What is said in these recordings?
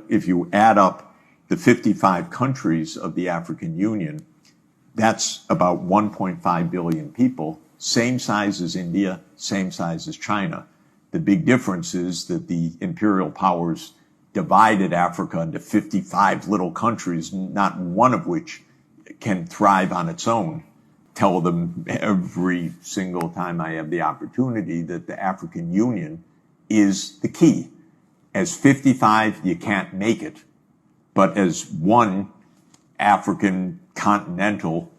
if you add up the 55 countries of the African Union, that's about 1.5 billion people, same size as India, same size as China. The big difference is that the imperial powers divided Africa into 55 little countries, not one of which can thrive on its own. Tell them every single time I have the opportunity that the African Union is the key. As 55, you can't make it. But as one African continental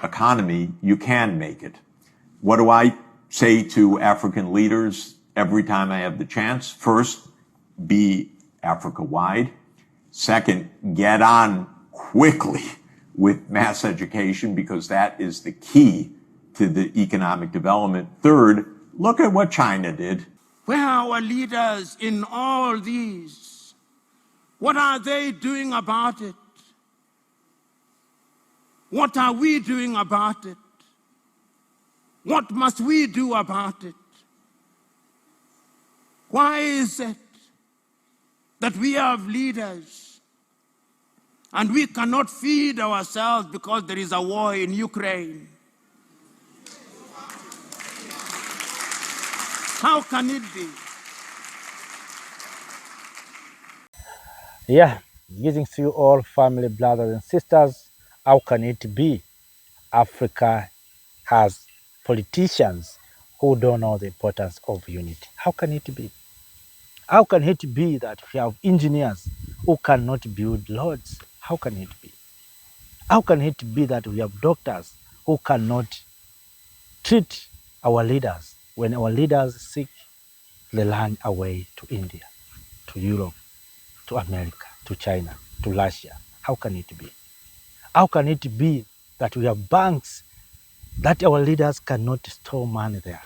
economy, you can make it. What do I say to African leaders every time I have the chance? First, be Africa-wide. Second, get on quickly with mass education, because that is the key to the economic development. Third, look at what China did. Where are our leaders in all these? What are they doing about it? What are we doing about it? What must we do about it? Why is it that we have leaders and we cannot feed ourselves because there is a war in Ukraine? How can it be? Yeah, greetings to you all, family, brothers and sisters. How can it be Africa has politicians who don't know the importance of unity? How can it be? How can it be that we have engineers who cannot build roads? How can it be? How can it be that we have doctors who cannot treat our leaders when our leaders seek the land away to India, to Europe, to America, to China, to Russia? How can it be? How can it be that we have banks that our leaders cannot store money there?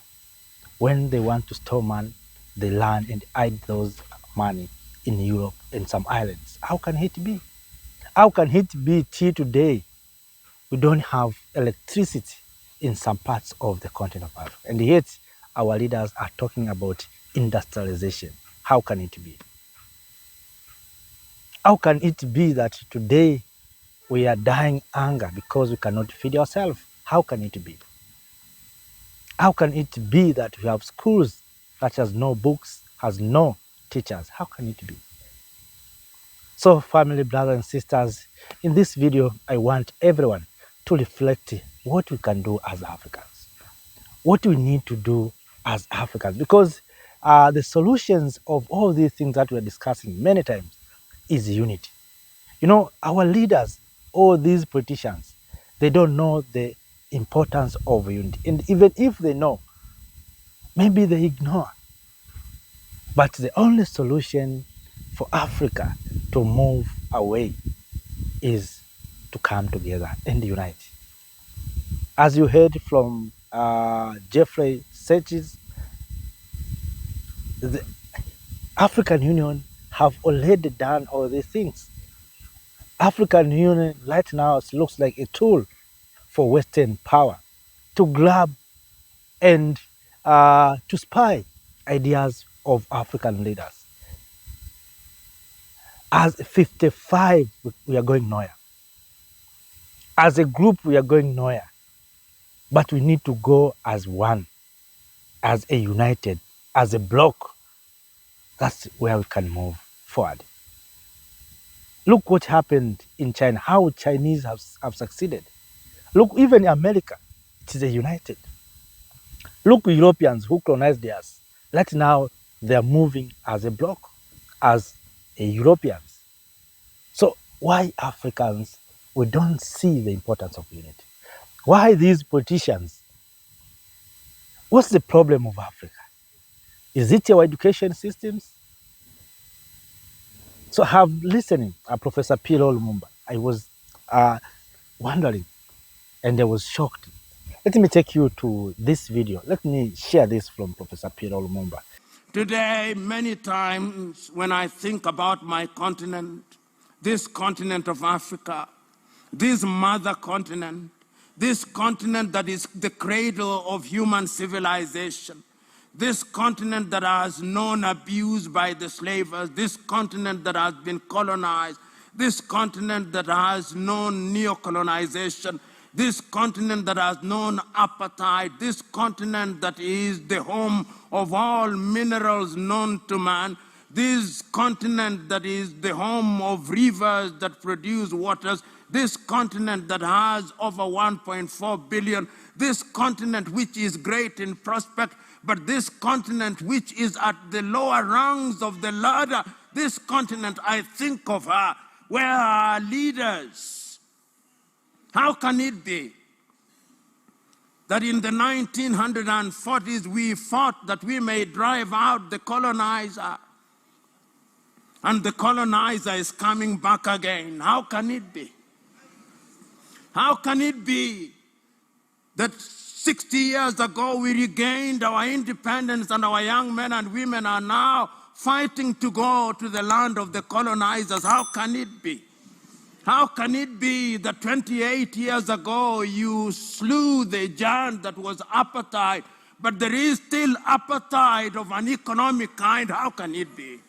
When they want to store money, they land and hide those money in Europe and some islands. How can it be? How can it be till today we don't have electricity in some parts of the continent of Africa? And yet our leaders are talking about industrialization. How can it be? How can it be that today we are dying hunger because we cannot feed ourselves? How can it be? How can it be that we have schools that has no books, has no teachers? How can it be? So, family, brothers and sisters, in this video, I want everyone to reflect what we can do as Africans, what we need to do as Africans, because the solutions of all these things that we are discussing many times is unity. You know, our leaders, all these politicians, they don't know the importance of unity. And even if they know, maybe they ignore. But the only solution for Africa to move away is to come together and unite. As you heard from Jeffrey Sachs, the African Union have already done all these things. African Union right now looks like a tool for Western power to grab and to spy ideas of African leaders. As 55, we are going nowhere. As a group, we are going nowhere. But we need to go as one, as a united, as a bloc. That's where we can move forward. Look what happened in China, how Chinese have succeeded. Look, even America, it is a united. Look, Europeans who colonized us, right now they are moving as a bloc, as a Europeans. So why Africans, we don't see the importance of unity? Why these politicians? What's the problem of Africa? Is it our education systems? So I have listening Professor PLO Lumumba. I was wondering and I was shocked. Let me take you to this video. Let me share this from Professor PLO Lumumba. Today, many times when I think about my continent, this continent of Africa, this mother continent, this continent that is the cradle of human civilization, this continent that has known abuse by the slavers, this continent that has been colonized, this continent that has known neo-colonization, this continent that has known apartheid, this continent that is the home of all minerals known to man, this continent that is the home of rivers that produce waters, this continent that has over 1.4 billion, this continent which is great in prospect, but this continent which is at the lower rungs of the ladder, this continent, I think of her, where are our leaders? How can it be that in the 1940s we fought that we may drive out the colonizer, and the colonizer is coming back again? How can it be? How can it be that 60 years ago we regained our independence and our young men and women are now fighting to go to the land of the colonizers? How can it be? How can it be that 28 years ago you slew the giant that was apartheid, but there is still apartheid of an economic kind? How can it be?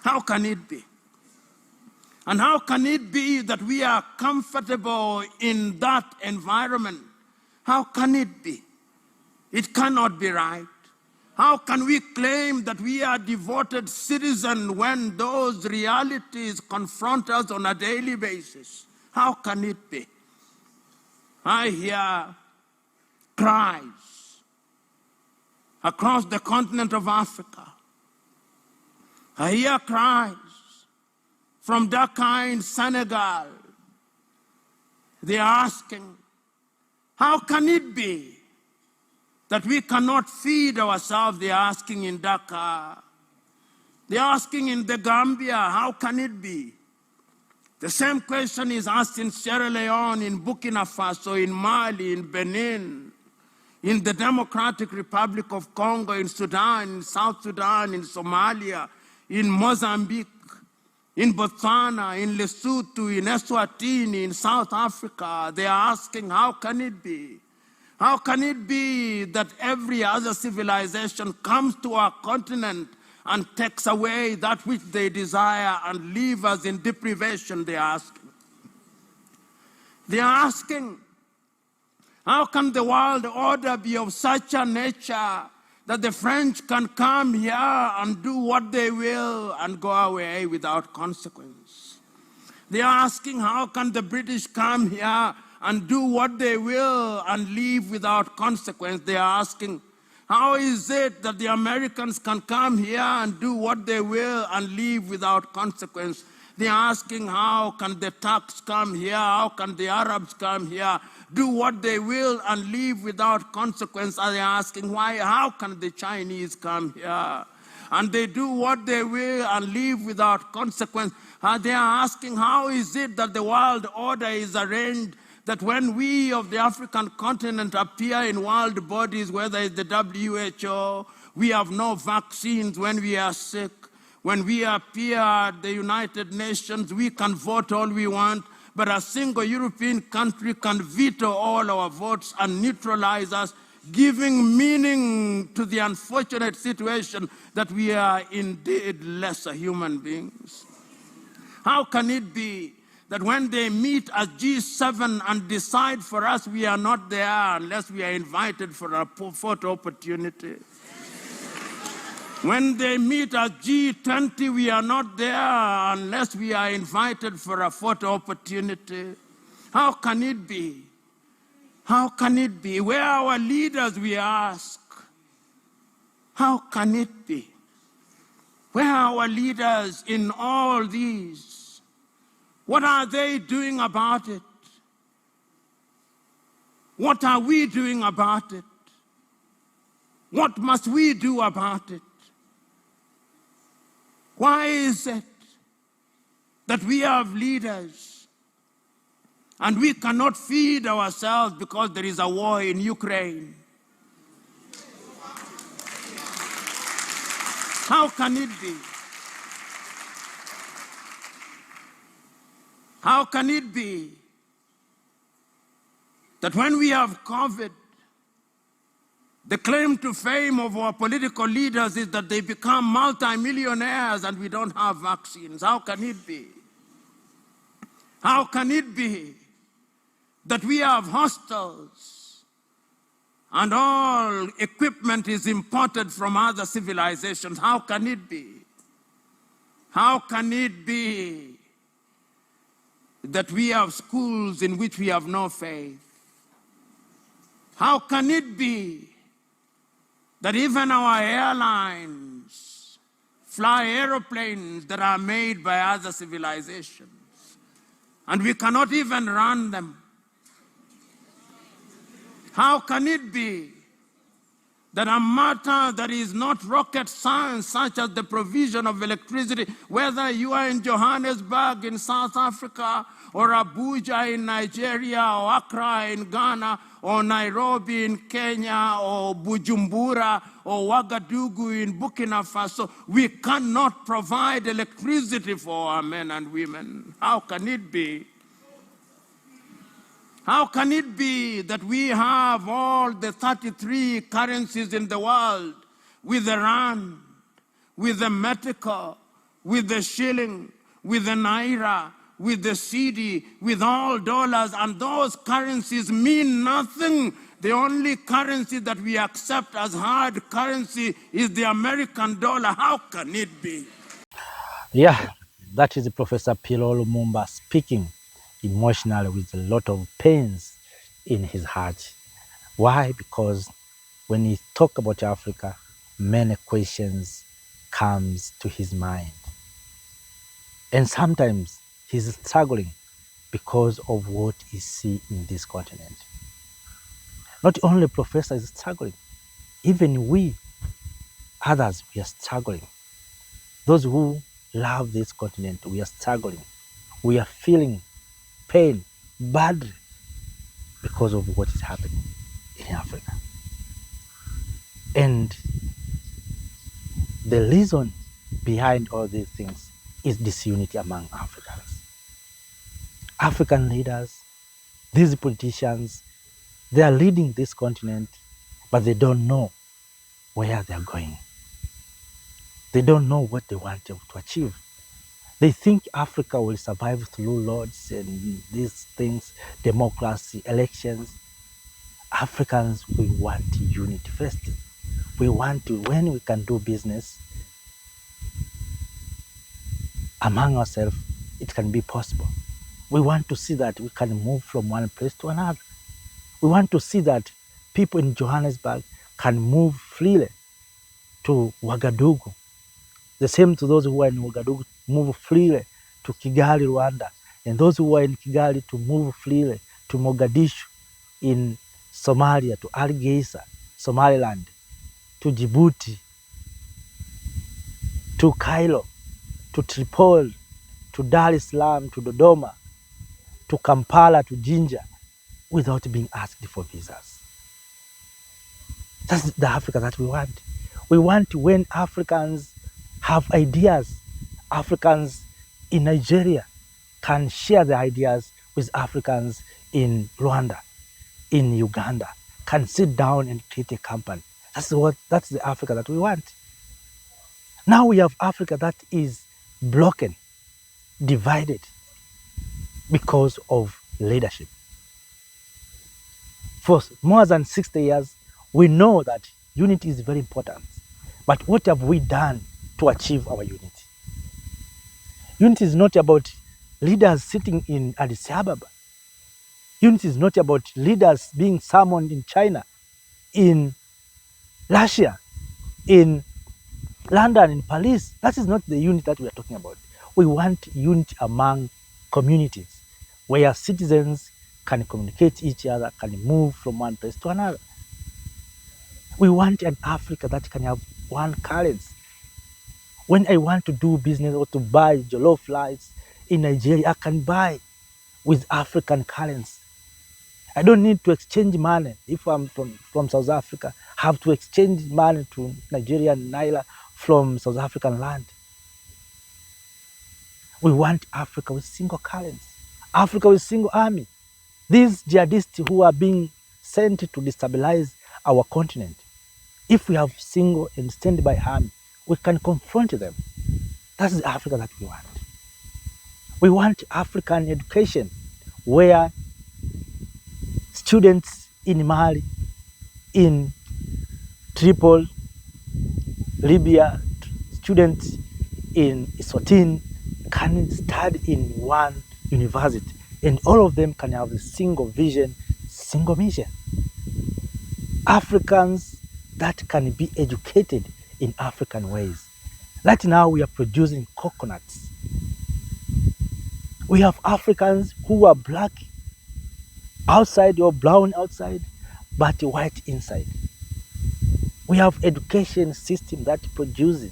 How can it be? And how can it be that we are comfortable in that environment? How can it be? It cannot be right. How can we claim that we are devoted citizens when those realities confront us on a daily basis? How can it be? I hear cries across the continent of Africa. I hear cries from Dakar in Senegal. They are asking, how can it be that we cannot feed ourselves? They are asking in Dakar. They are asking in the Gambia, how can it be? The same question is asked in Sierra Leone, in Burkina Faso, in Mali, in Benin, in the Democratic Republic of Congo, in Sudan, in South Sudan, in Somalia, in Mozambique, in Botswana, in Lesotho, in Eswatini, in South Africa. They are asking, how can it be? How can it be that every other civilization comes to our continent and takes away that which they desire and leave us in deprivation? They are asking. They are asking, how can the world order be of such a nature that the French can come here and do what they will and go away without consequence? They are asking, how can the British come here and do what they will and leave without consequence? They are asking, how is it that the Americans can come here and do what they will and leave without consequence? They are asking, how can the Turks come here? How can the Arabs come here, do what they will and leave without consequence? Are they asking, why? How can the Chinese come here and they do what they will and leave without consequence? They are asking, how is it that the world order is arranged that when we of the African continent appear in world bodies, whether it's the WHO, we have no vaccines when we are sick. When we appear at the United Nations, we can vote all we want, but a single European country can veto all our votes and neutralize us, giving meaning to the unfortunate situation that we are indeed lesser human beings. How can it be that when they meet as G7 and decide for us, we are not there unless we are invited for a photo opportunity? When they meet as G20, we are not there unless we are invited for a photo opportunity. How can it be? How can it be? Where are our leaders, we ask? How can it be? Where are our leaders in all these? What are they doing about it? What are we doing about it? What must we do about it? Why is it that we have leaders and we cannot feed ourselves because there is a war in Ukraine? How can it be? How can it be that when we have COVID, The claim to fame of our political leaders is that they become multimillionaires and we don't have vaccines. How can it be? How can it be that we have hostels and all equipment is imported from other civilizations? How can it be? How can it be that we have schools in which we have no faith? How can it be that even our airlines fly airplanes that are made by other civilizations and we cannot even run them? How can it be that a matter that is not rocket science, such as the provision of electricity, whether you are in Johannesburg in South Africa, or Abuja in Nigeria, or Accra in Ghana, or Nairobi in Kenya, or Bujumbura, or Ouagadougou in Burkina Faso, we cannot provide electricity for our men and women? How can it be? How can it be that we have all the 33 currencies in the world, with the rand, with the metica, with the shilling, with the naira, with the cedi, with all dollars, and those currencies mean nothing? The only currency that we accept as hard currency is the American dollar. How can it be? Yeah, that is Professor PLO Lumumba speaking emotionally with a lot of pains in his heart. Why? Because when he talks about Africa, many questions comes to his mind. And sometimes he's struggling because of what he sees in this continent. Not only Professor is struggling, even we, others, we are struggling. Those who love this continent, we are struggling. We are feeling pain badly because of what is happening in Africa. And the reason behind all these things is disunity among Africans. African leaders, these politicians, they are leading this continent, but they don't know where they are going. They don't know what they want to achieve. They think Africa will survive through laws and these things, democracy, elections. Africans, we want unity first. We want to, when we can do business among ourselves, it can be possible. We want to see that we can move from one place to another. We want to see that people in Johannesburg can move freely to Ouagadougou. The same to those who are in Ouagadougou, move freely to Kigali, Rwanda. And those who are in Kigali to move freely to Mogadishu in Somalia, to Hargeisa, Somaliland, to Djibouti, to Cairo, to Tripoli, to Dar es Salaam, to Dodoma, to Kampala, to Jinja, without being asked for visas. That's the Africa that we want. We want when Africans have ideas, Africans in Nigeria can share their ideas with Africans in Rwanda, in Uganda, can sit down and create a company. That's the Africa that we want. Now we have Africa that is broken, divided because of leadership. For more than 60 years, we know that unity is very important. But what have we done to achieve our unity? Unity is not about leaders sitting in Addis Ababa. Unity is not about leaders being summoned in China, in Russia, in London, in Paris. That is not the unity that we are talking about. We want unity among communities where citizens can communicate each other, can move from one place to another. We want an Africa that can have one currency. When I want to do business or to buy jollof rice in Nigeria, I can buy with African currency. I don't need to exchange money. If I'm from South Africa, I have to exchange money to Nigerian naira from South African land. We want Africa with single currency, Africa with single army. These jihadists who are being sent to destabilize our continent, If we have single and standby army, we can confront them. That's the Africa that we want. We want African education where students in Mali, in Tripoli, Libya, students in Eswatini can study in one university, and all of them can have a single vision, single mission. Africans that can be educated in African ways. Right now we are producing coconuts. We have Africans who are black outside or brown outside, but white inside. We have education system that produces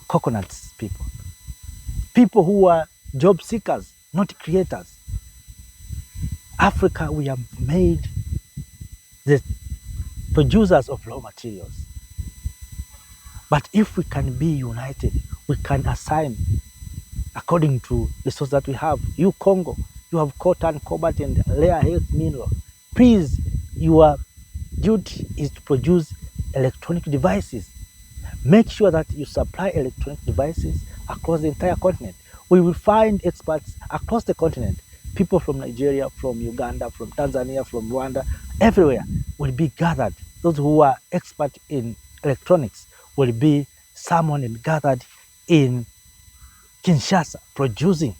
coconuts people. People who are job seekers, not creators. Africa, we have made the producers of raw materials. But if we can be united, we can assign according to the source that we have. You, Congo, you have cotton, cobalt, and rare earth mineral. Please, your duty is to produce electronic devices. Make sure that you supply electronic devices across the entire continent. We will find experts across the continent. People from Nigeria, from Uganda, from Tanzania, from Rwanda, everywhere will be gathered. Those who are expert in electronics will be summoned and gathered in Kinshasa, producing,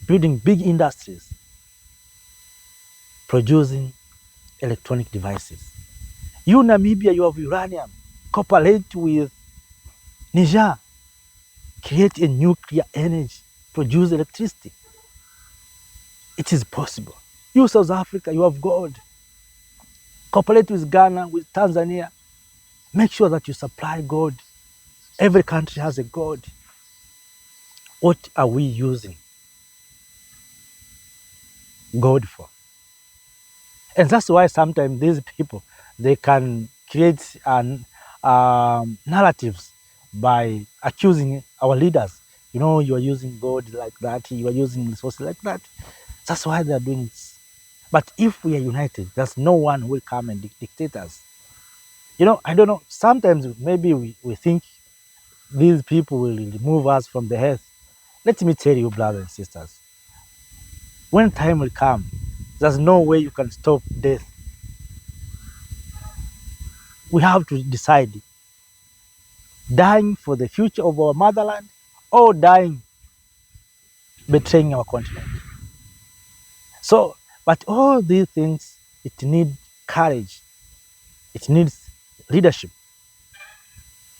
building big industries, producing electronic devices. You, Namibia, you have uranium. Cooperate with Niger. Create a nuclear energy, produce electricity. It is possible. You, South Africa, you have gold. Cooperate with Ghana, with Tanzania. Make sure that you supply gold. Every country has a gold. What are we using gold for? And that's why sometimes these people, they can create narratives by accusing our leaders. You know, you are using gold like that, you are using resources like that. That's why they are doing this. But if we are united, there's no one who will come and dictate us. You know, I don't know, sometimes maybe we think these people will remove us from the earth. Let me tell you, brothers and sisters, when time will come, there's no way you can stop death. We have to decide, dying for the future of our motherland or dying betraying our continent. So, but all these things, it needs courage. It needs leadership.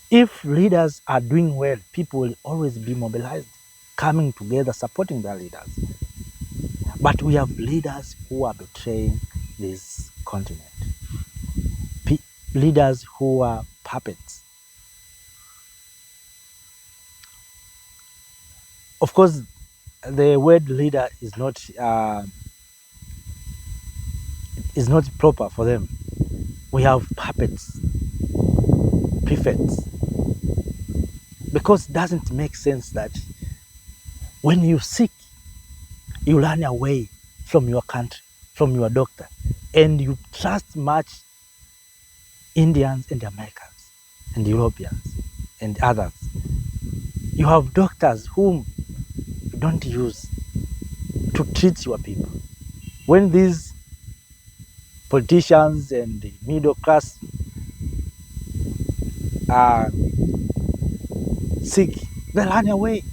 If leaders are doing well, people will always be mobilized, coming together, supporting their leaders. But we have leaders who are betraying this continent. Leaders who are puppets. Of course, the word leader is not proper for them. We have puppets, prefects, because it doesn't make sense that when you sick, you run away from your country, from your doctor, and you trust much Indians and Americans and Europeans and others. You have doctors whom you don't use to treat your people. When these politicians and the middle class are sick, they run away.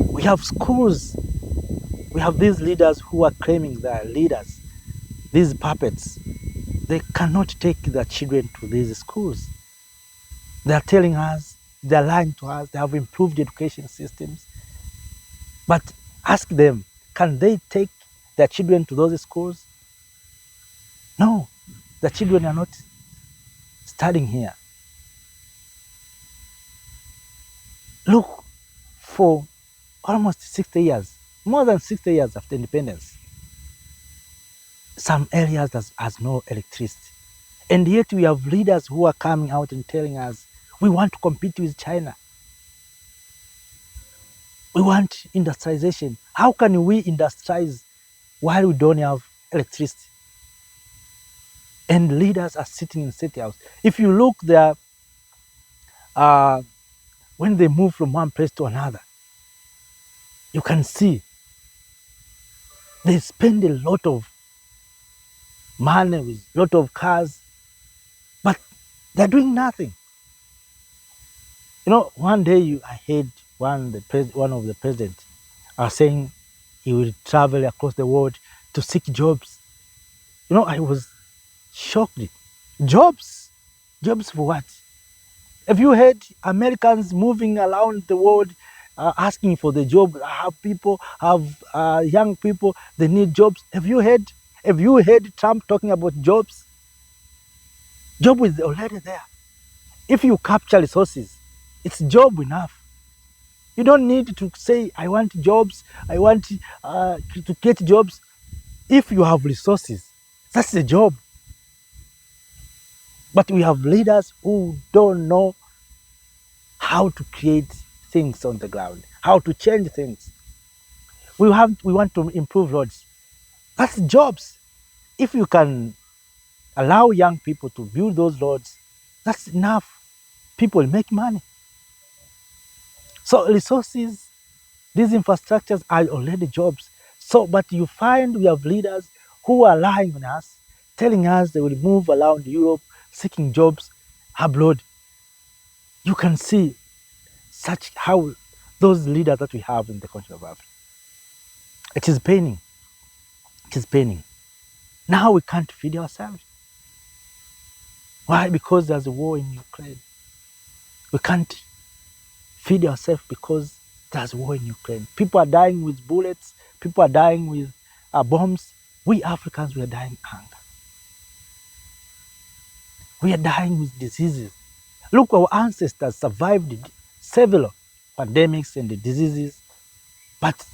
We have schools. We have these leaders who are claiming they are leaders, these puppets. They cannot take their children to these schools. They are telling us, they are lying to us, they have improved education systems. But ask them, can they take their children to those schools? No, the children are not studying here. Look, for almost 60 years, more than 60 years after independence, some areas has no electricity. And yet we have leaders who are coming out and telling us, we want to compete with China. We want industrialization. How can we industrialize while we don't have electricity? And leaders are sitting in State House. If you look there, when they move from one place to another, you can see they spend a lot of money with a lot of cars, but they're doing nothing. You know, one day I heard one of the presidents saying he will travel across the world to seek jobs. You know, I was shocked. Jobs? Jobs for what? Have you heard Americans moving around the world asking for the job? Young people, they need jobs. Have you heard Trump talking about jobs? Job is already there. If you capture resources, it's job enough. You don't need to say, I want jobs, I want to get jobs. If you have resources, that's the job. But we have leaders who don't know how to create things on the ground, how to change things. We want to improve roads. That's jobs. If you can allow young people to build those roads, that's enough. People make money. So resources, these infrastructures are already jobs. So, but you find we have leaders who are lying on us, telling us they will move around Europe seeking jobs abroad. You can see such how those leaders that we have in the country of Africa. It is paining. It is paining. Now we can't feed ourselves. Why? Because there's a war in Ukraine. We can't feed ourselves because there's war in Ukraine. People are dying with bullets. People are dying with bombs. We Africans, we are dying hunger. We are dying with diseases. Look, our ancestors survived several pandemics and diseases, but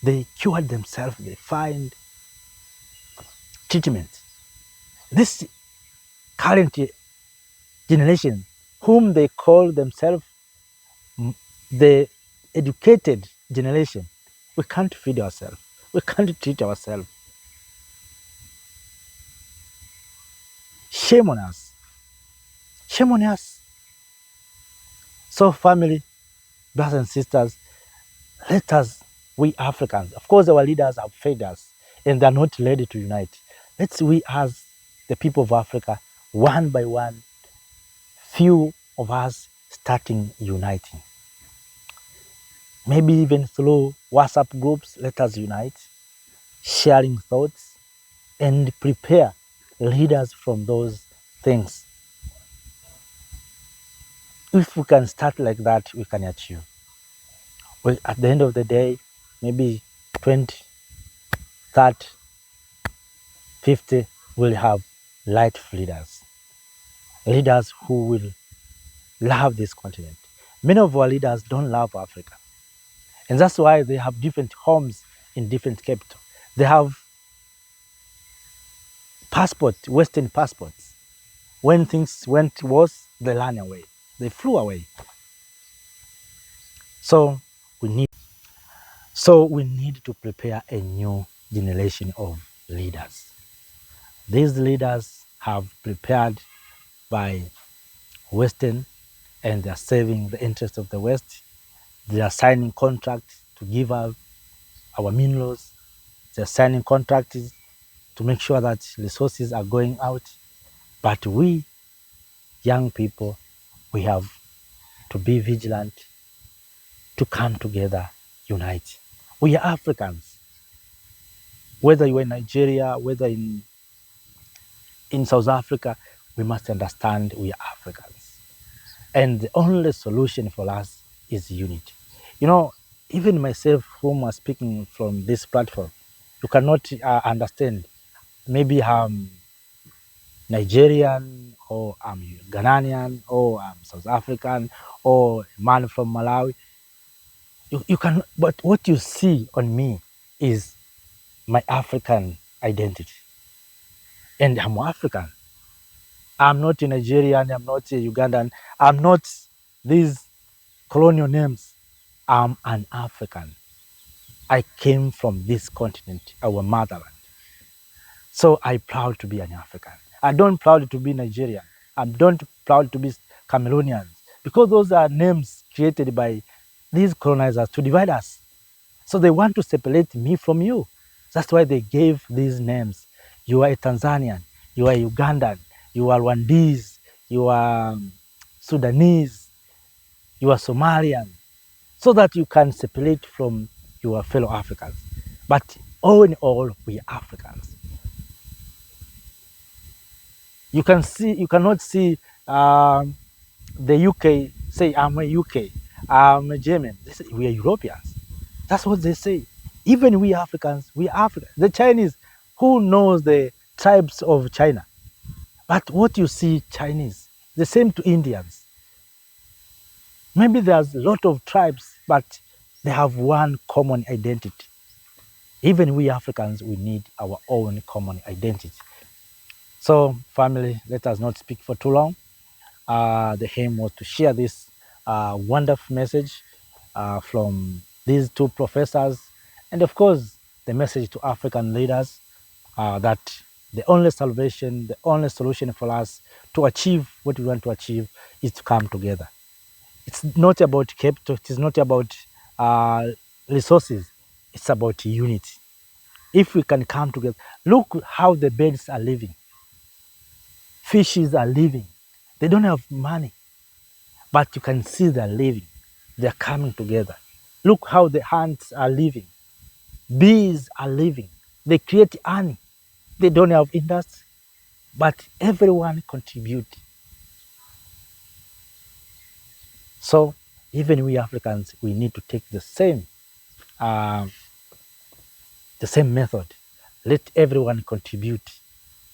they cured themselves. They find treatment. This current generation, whom they call themselves the educated generation, we can't feed ourselves. We can't treat ourselves. Shame on us. Shame on us. So family, brothers and sisters, let us, we Africans, of course our leaders have failed us and they're not ready to unite. Let's we as the people of Africa, one by one, few of us starting uniting. Maybe even through WhatsApp groups, let us unite, sharing thoughts and prepare leaders from those things. If we can start like that, we can achieve. Well, at the end of the day, maybe 20, 30, 50 will have light leaders. Leaders who will love this continent. Many of our leaders don't love Africa. And that's why they have different homes in different capitals. They have passports, Western passports. When things went worse, they ran away. They flew away. So we need to prepare a new generation of leaders. These leaders have prepared by Western and they are serving the interests of the West. They are signing contracts to give up our minerals. They are signing contracts to make sure that resources are going out. But we, young people, we have to be vigilant, to come together, unite. We are Africans. Whether you're in Nigeria, whether in South Africa, we must understand we are Africans. And the only solution for us is unity. You know, even myself, whom I'm speaking from this platform, you cannot understand. Maybe I'm Nigerian, or I'm Ghanaian, or I'm South African, or a man from Malawi. You can, but what you see on me is my African identity. And I'm African. I'm not a Nigerian, I'm not a Ugandan, I'm not these colonial names. I'm an African. I came from this continent, our motherland. So I'm proud to be an African. I don't proud to be Nigerian. I don't proud to be Cameroonian, because those are names created by these colonizers to divide us. So they want to separate me from you. That's why they gave these names. You are a Tanzanian, you are Ugandan, you are Rwandese, you are Sudanese, you are Somalian, so that you can separate from your fellow Africans. But all in all, we are Africans. You cannot see the UK say, I'm a UK, I'm a German. They say, we are Europeans. That's what they say. Even we Africans, we are Africans. The Chinese, who knows the tribes of China? But what you see Chinese, the same to Indians. Maybe there's a lot of tribes, but they have one common identity. Even we Africans, we need our own common identity. So family, let us not speak for too long. The aim was to share this wonderful message from these two professors, and of course, the message to African leaders that the only salvation, the only solution for us to achieve what we want to achieve is to come together. It's not about capital, it is not about resources, it's about unity. If we can come together, look how the birds are living, fishes are living. They don't have money, but you can see they're living. They're coming together. Look how the ants are living. Bees are living. They create honey. They don't have industry, but everyone contributes. So even we Africans, we need to take the same method. Let everyone contribute.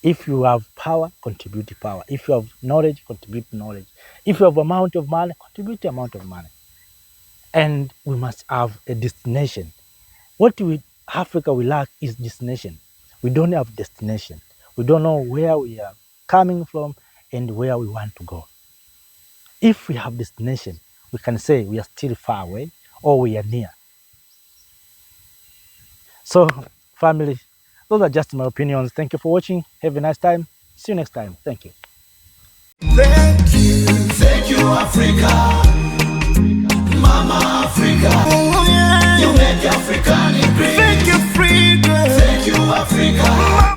If you have power, contribute power. If you have knowledge, contribute knowledge. If you have amount of money, contribute the amount of money. And we must have a destination. What Africa we lack is destination. We don't have destination. We don't know where we are coming from and where we want to go. If we have destination, we can say we are still far away or we are near. So, family, those are just my opinions. Thank you for watching. Have a nice time. See you next time. Thank you. Thank you, Africa, Mama Africa. Oh, yeah. You make African great. Thank you, freedom. Thank you, Africa.